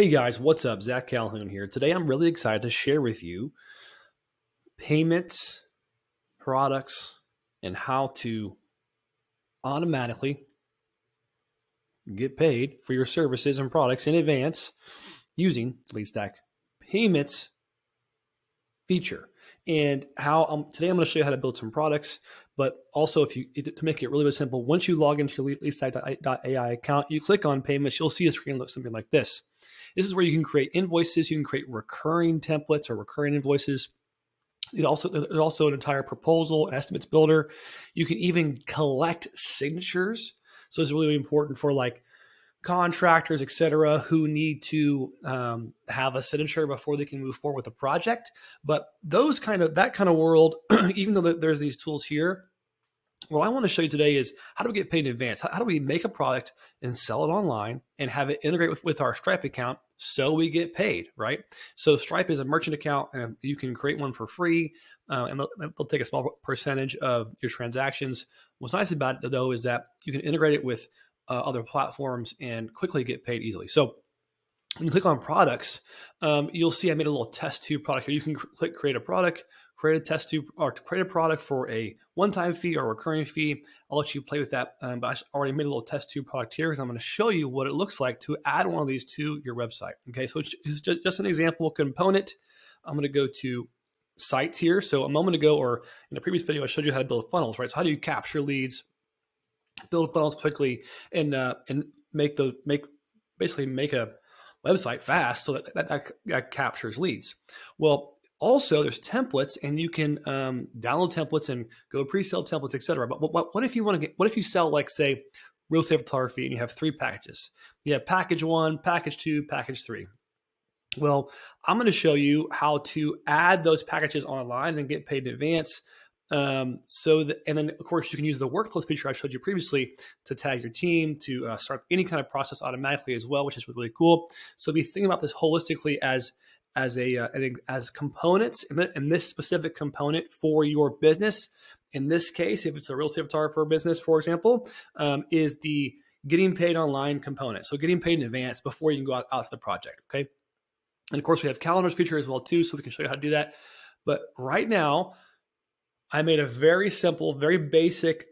Hey guys, what's up? Zach Calhoun here. Today I'm really excited to share with you payments, products, and how to automatically get paid for your services and products in advance using LeadStack payments feature. And how today I'm going to show you how to build some products, but also to make it really simple, once you log into your LeadStack.ai account, you click on payments, you'll see a screen look something like this. This is where you can create invoices, you can create recurring templates or recurring invoices. There's also an entire proposal, an estimates builder. You can even collect signatures. So it's really important for like contractors, et cetera, who need to have a signature before they can move forward with a project. But that kind of world, even though there's these tools here, what I want to show you today is how do we get paid in advance? How do we make a product and sell it online and have it integrate with our Stripe account so we get paid, right? So Stripe is a merchant account and you can create one for free and they'll take a small percentage of your transactions. What's nice about it though is that you can integrate it with other platforms and quickly get paid easily. So when you click on products, you'll see I made a little test tube product here. You can click create a product, create a test tube, or create a product for a one-time fee or a recurring fee. I'll let you play with that, but I already made a little test tube product here because I'm going to show you what it looks like to add one of these to your website. Okay, so it's just an example component. I'm going to go to sites here. So a moment ago, or in the previous video, I showed you how to build funnels, right? So how do you capture leads, build funnels quickly, and basically make a website fast so that captures leads. Well, also there's templates, and you can download templates and go pre-sale templates, etc. But what if you sell, like, say, real estate photography, and you have 3 packages? You have package 1, package 2, package 3. Well, I'm going to show you how to add those packages online and get paid in advance. And then of course you can use the workflows feature I showed you previously to tag your team, to start any kind of process automatically as well, which is really cool. So be thinking about this holistically as components, and this specific component for your business. In this case, if it's a real estate photographer business, for example, is the getting paid online component. So getting paid in advance before you can go out to the project. Okay. And of course we have calendars feature as well too, so we can show you how to do that. But right now, I made a very simple, very basic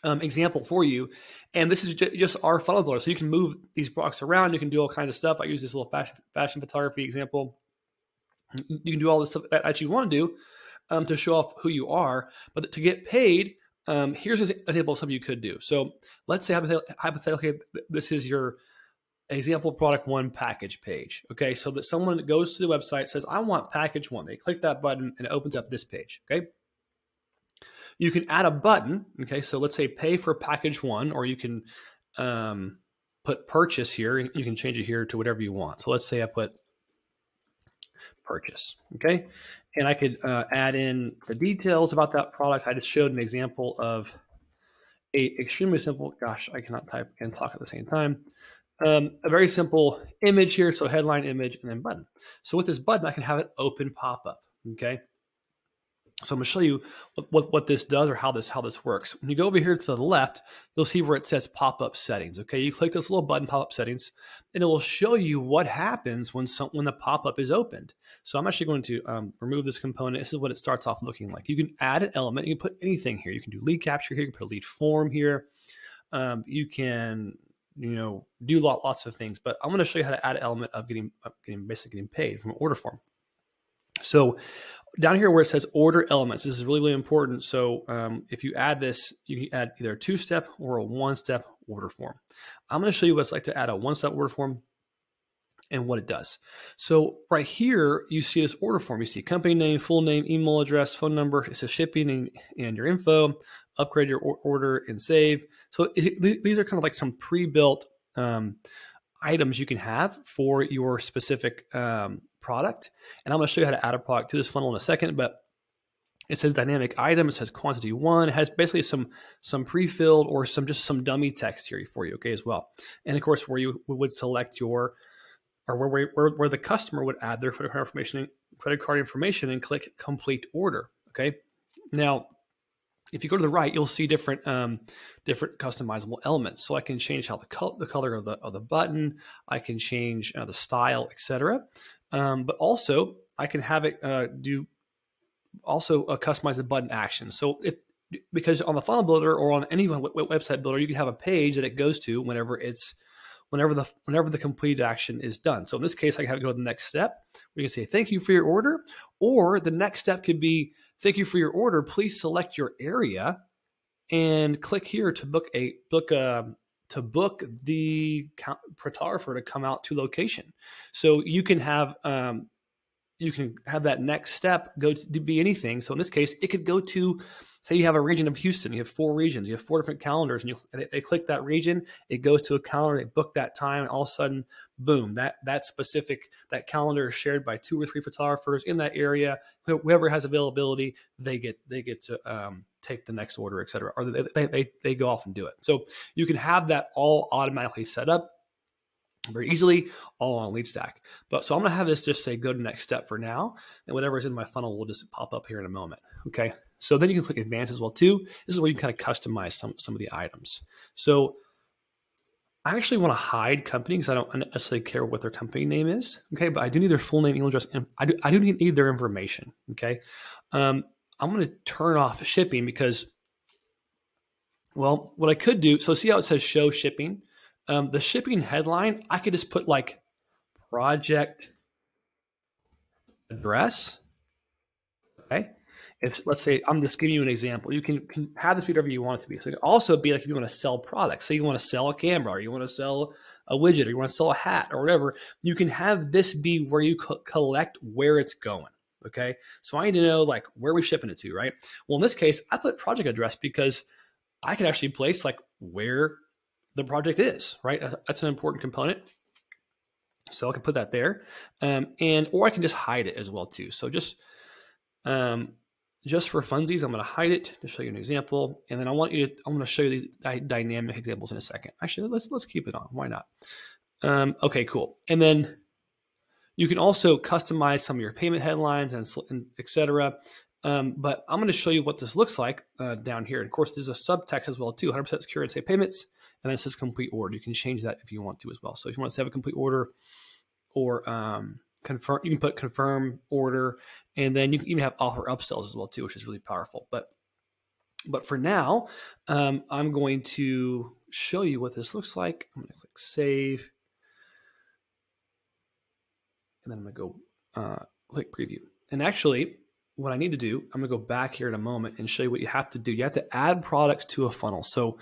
example for you. And this is just our funnel builder. So you can move these blocks around. You can do all kinds of stuff. I use this little fashion photography example. You can do all this stuff that you want to do to show off who you are. But to get paid, here's an example of something you could do. So let's say hypothetically, this is your example product 1 package page. Okay, so that someone goes to the website, says, I want package 1. They click that button and it opens up this page. Okay, you can add a button. Okay, so let's say pay for package 1, or you can put purchase here. You can change it here to whatever you want. So let's say I put purchase. Okay, and I could add in the details about that product. I just showed an example of a extremely simple, gosh, I cannot type and talk at the same time. A very simple image here. So headline, image, and then button. So with this button, I can have it open pop-up. Okay. So I'm going to show you what this does, or how this works. When you go over here to the left, you'll see where it says pop-up settings. Okay. You click this little button, pop-up settings, and it will show you what happens when the pop-up is opened. So I'm actually going to remove this component. This is what it starts off looking like. You can add an element. You can put anything here. You can do lead capture here. You can put a lead form here. You can do lots of things, but I'm going to show you how to add an element of basically getting paid from an order form. So down here where it says order elements, this is really, really important. So if you add this, you can add either a 2-step or a 1-step order form. I'm going to show you what it's like to add a 1-step order form and what it does. So right here, you see this order form. You see company name, full name, email address, phone number. It says shipping and your info, upgrade your order and save. So these are kind of like some pre-built items you can have for your specific product. And I'm going to show you how to add a product to this funnel in a second, but it says dynamic item. It says quantity 1. It has basically some pre-filled or just some dummy text here for you, okay, as well. And of course, where you would select where the customer would add their credit card information and click complete order. Okay. Now, if you go to the right, you'll see different different customizable elements. So I can change how the color of the button. I can change the style, etc. But also I can have it customize the button action. So because on the funnel builder or on any website builder, you can have a page that it goes to whenever the completed action is done. So in this case, I have to go to the next step. We can say, thank you for your order. Or the next step could be, thank you for your order. Please select your area and click here to book the photographer to come out to location. So you can have that next step go to be anything. So in this case, it could go to, say you have a region of Houston, you have 4 regions, you have 4 different calendars, and they click that region, it goes to a calendar, they book that time, and all of a sudden, boom, that calendar is shared by 2 or 3 photographers in that area. Whoever has availability, they get to take the next order, et cetera, or they go off and do it. So you can have that all automatically set up very easily, all on LeadStack. So I'm going to have this just say go to next step for now, and whatever's in my funnel will just pop up here in a moment. Okay. So then you can click advanced as well too. This is where you can kind of customize some of the items. So I actually want to hide company because I don't necessarily care what their company name is. Okay. But I do need their full name, email address, and I do need their information. Okay. I'm going to turn off shipping because, well, what I could do, so see how it says show shipping? The shipping headline, I could just put like project address. Okay. Let's say, I'm just giving you an example. You can have this be whatever you want it to be. So it can also be like if you want to sell products. Say you want to sell a camera, or you want to sell a widget, or you want to sell a hat or whatever. You can have this be where you collect where it's going. Okay. So I need to know like where we're shipping it to, right? Well, in this case, I put project address because I can actually place like where the project is, right? That's an important component. So I can put that there, or I can just hide it as well too. So just for funsies, I'm going to hide it to show you an example, and then I'm going to show you these dynamic examples in a second. Actually, let's keep it on. Why not? Okay, cool. And then you can also customize some of your payment headlines and et cetera. But I'm going to show you what this looks like down here. And of course, there's a subtext as well too, 100% secure and say payments, and then it says complete order. You can change that if you want to as well. So if you want to have a complete order or confirm, you can put confirm order, and then you can even have offer upsells as well too, which is really powerful. But for now, I'm going to show you what this looks like. I'm going to click save, and then I'm going to go click preview. And actually, what I need to do, I'm going to go back here in a moment and show you what you have to do. You have to add products to a funnel. So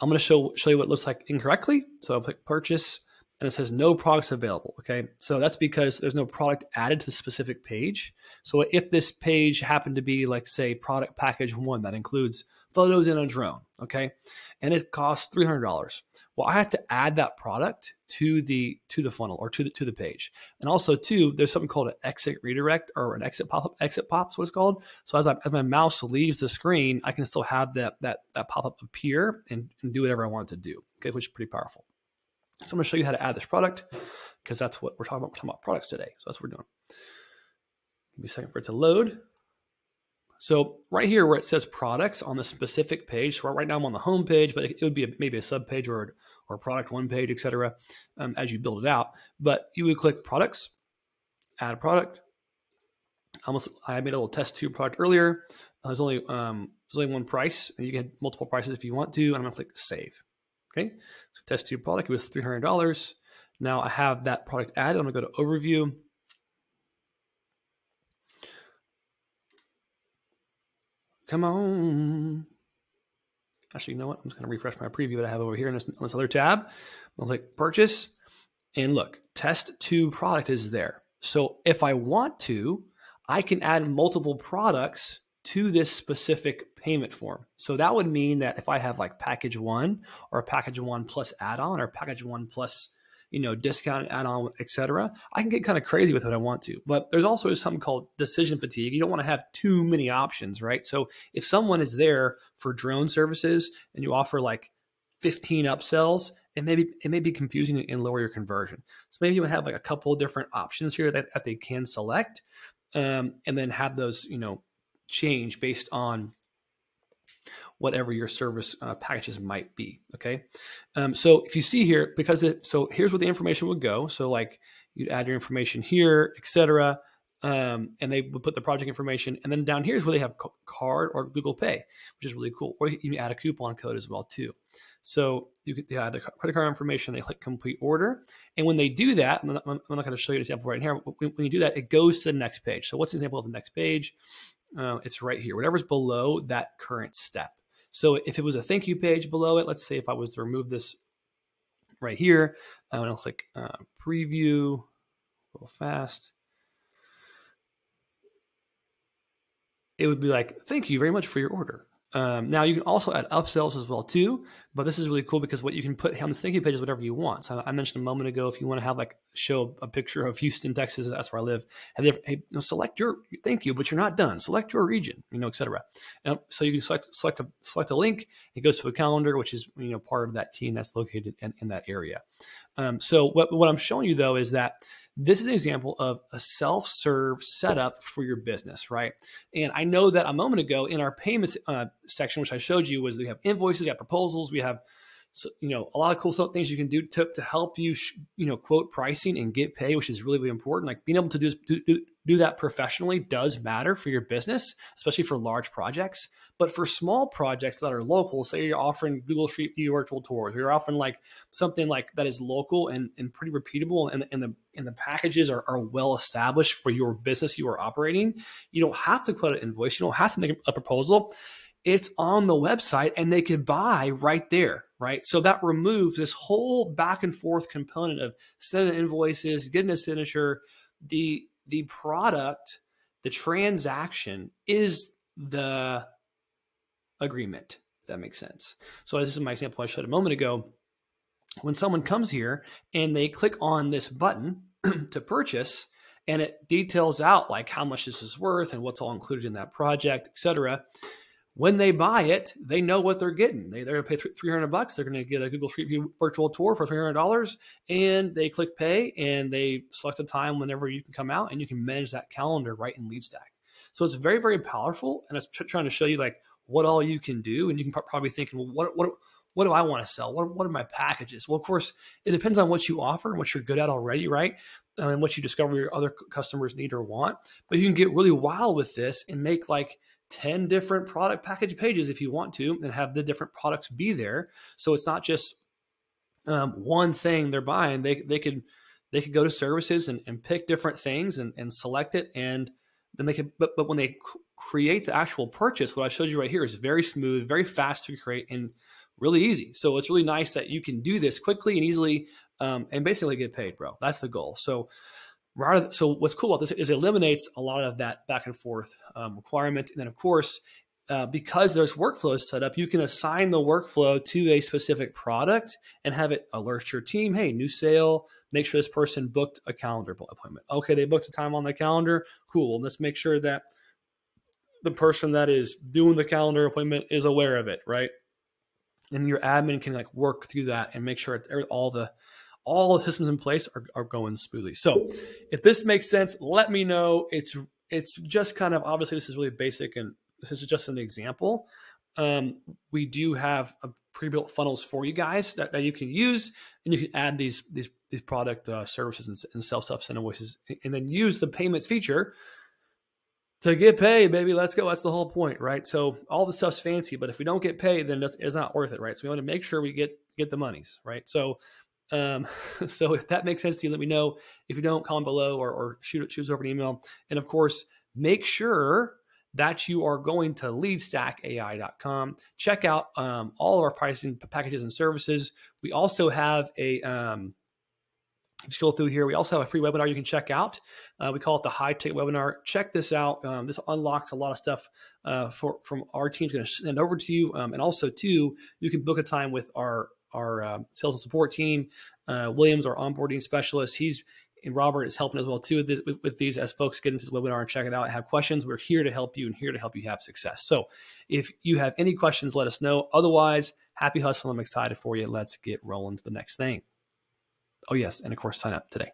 I'm going to show you what it looks like incorrectly. So I'll click purchase, and it says no products available. Okay. So that's because there's no product added to the specific page. So if this page happened to be like, say, product package 1 that includes photos in a drone, okay, and it costs $300. Well, I have to add that product to the funnel or to the page. And also too, there's something called an exit redirect or an exit pop-up. Exit pop's what it's called. So as my mouse leaves the screen, I can still have that pop-up appear and do whatever I want it to do. Okay, which is pretty powerful. So I'm going to show you how to add this product because that's what we're talking about. We're talking about products today. So that's what we're doing. Give me a second for it to load. So right here where it says products on the specific page, so right now I'm on the home page, but it would be maybe a sub page or a product 1 page, et cetera, as you build it out. But you would click products, add a product. I made a little test tube product earlier. There's only 1 price, and you can have multiple prices if you want to. And I'm going to click save. Okay, so test tube product, it was $300. Now I have that product added. I'm going to go to overview. Come on. Actually, you know what? I'm just going to refresh my preview that I have over here in this other tab. I'll click purchase. And look, test tube product is there. So if I want to, I can add multiple products to this specific payment form. So that would mean that if I have like package 1 or a package 1 plus add-on or package 1 plus, discount add-on, et cetera, I can get kind of crazy with what I want to. But there's also something called decision fatigue. You don't want to have too many options, right? So if someone is there for drone services and you offer like 15 upsells, it may be confusing and lower your conversion. So maybe you would have like a couple of different options here that they can select, and then have those, change based on whatever your service packages might be. Okay. So if you see here, so here's where the information would go. So like you'd add your information here, etc. And they would put the project information. And then down here is where they have card or Google Pay, which is really cool. Or you can add a coupon code as well too. So they add the credit card information, they click complete order. And when they do that, I'm not going to show you an example right here. When you do that, it goes to the next page. So what's the example of the next page? It's right here, whatever's below that current step. So if it was a thank you page below it, let's say if I was to remove this right here, I'm going to click preview real fast. It would be like, thank you very much for your order. Now you can also add upsells as well too, but this is really cool because what you can put on this thank you page is whatever you want. So I mentioned a moment ago, if you want to have like show a picture of Houston, Texas, that's where I live. Select your thank you, but you're not done. Select your region, etc. So you can select a link. It goes to a calendar, which is part of that team that's located in that area. So what I'm showing you though is that this is an example of a self-serve setup for your business, right? And I know that a moment ago in our payments section, which I showed you, was we have invoices, we have proposals, we have a lot of cool things you can do to help you quote pricing and get paid, which is really, really important. Like being able to do that professionally does matter for your business, especially for large projects. But for small projects that are local, say you're offering Google Street View virtual tours, or you're offering like something like that is local and pretty repeatable, and the packages are well established for your business you are operating, you don't have to quote an invoice, you don't have to make a proposal. It's on the website and they could buy right there, right? So that removes this whole back and forth component of sending invoices, getting a signature. The product, the transaction is the agreement, if that makes sense. So this is my example I showed a moment ago. When someone comes here and they click on this button to purchase, and it details out like how much this is worth and what's all included in that project, etc. When they buy it, they know what they're getting. They're going to pay $300. They're going to get a Google Street View virtual tour for $300, and they click pay and they select a time whenever you can come out, and you can manage that calendar right in LeadStack. So it's very, very powerful, and it's trying to show you like what all you can do. And you can probably be thinking, well, what do I want to sell? What are my packages? Well, of course, it depends on what you offer and what you're good at already, right? And what you discover your other customers need or want. But you can get really wild with this and make like 10 different product package pages if you want to, and have the different products be there. So it's not just one thing they're buying. They could go to services and pick different things and select it, and then they could. But when they create the actual purchase, what I showed you right here is very smooth, very fast to create, and really easy. So it's really nice that you can do this quickly and easily, and basically get paid, bro. That's the goal. So what's cool about this is it eliminates a lot of that back and forth requirement. And then of course, because there's workflows set up, you can assign the workflow to a specific product and have it alert your team. Hey, new sale, make sure this person booked a calendar appointment. Okay, they booked a time on the calendar. Cool. Let's make sure that the person that is doing the calendar appointment is aware of it, right? And your admin can like work through that and make sure all the systems in place are going smoothly. So if this makes sense, let me know. It's just kind of, obviously this is really basic and this is just an example. We do have pre-built funnels for you guys that you can use, and you can add these product services and sell stuff, send invoices, and then use the payments feature to get paid, baby. Let's go. That's the whole point, right? So all the stuff's fancy, but if we don't get paid, then it's not worth it, right? So we want to make sure we get the monies, right? So so if that makes sense to you, let me know. If you don't, comment below or shoot us over an email. And of course, make sure that you are going to leadstackai.com. Check out all of our pricing packages and services. We also have a, if you scroll through here, we also have a free webinar you can check out. We call it the High Ticket Webinar. Check this out. This unlocks a lot of stuff from our team's going to send over to you. And also, too, you can book a time with our sales and support team. Williams, our onboarding specialist, and Robert is helping as well too with these as folks get into this webinar and check it out and have questions. We're here to help you and here to help you have success. So if you have any questions, let us know. Otherwise, happy hustling. I'm excited for you. Let's get rolling to the next thing. Oh yes, and of course, sign up today.